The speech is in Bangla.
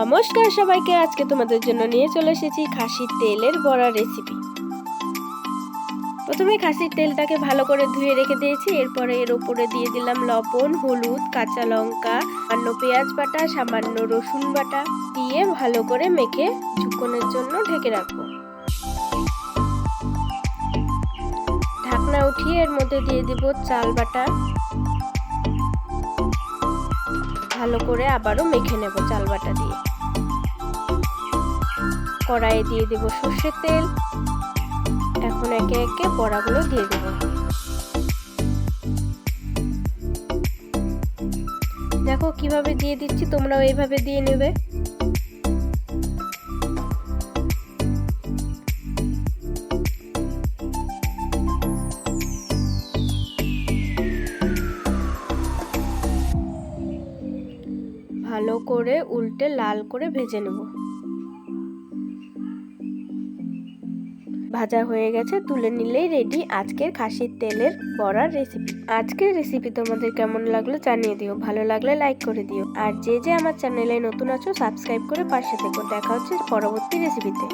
নমস্কার সবাইকে, আজকে তোমাদের জন্য নিয়ে চলে এসেছি খাসির তেলের বড়া রেসিপি। প্রথমে খাসির তেলটাকে ভালো করে ধুয়ে রেখে দিয়েছি। এরপরে এর উপরে দিয়ে দিলাম লবণ, হলুদ, কাঁচা লঙ্কা, সামান্য পেঁয়াজ বাটা, সামান্য রসুন বাটা দিয়ে ভালো করে মেখে কিছুক্ষণের জন্য ঢেকে রাখবো। ঢাকনা উঠিয়ে এর মধ্যে দিয়ে দিব চাল বাটা। ভালো করে আবারও মেখে নেব চাল বাটা দিয়ে। কড়াইয়ে দিয়ে দেব সর্ষের তেল। এখন একে একে বড়াগুলো দিয়ে দেব। দেখো কিভাবে দিয়ে দিচ্ছি, তোমরাও এইভাবে দিয়ে নেবে। ভালো করে উল্টে লাল করে ভেজে নেব। ভাজা হয়ে গেছে, তুলে নিলেই রেডি আজকের খাসির তেলের বড়ার রেসিপি। আজকের রেসিপি তোমাদের কেমন লাগলো জানিয়ে দিও, ভালো লাগলে লাইক করে দিও। আর যে যে আমার চ্যানেলে নতুন আছো সাবস্ক্রাইব করে পাশে থেকো। দেখা হচ্ছে পরবর্তী রেসিপিতে।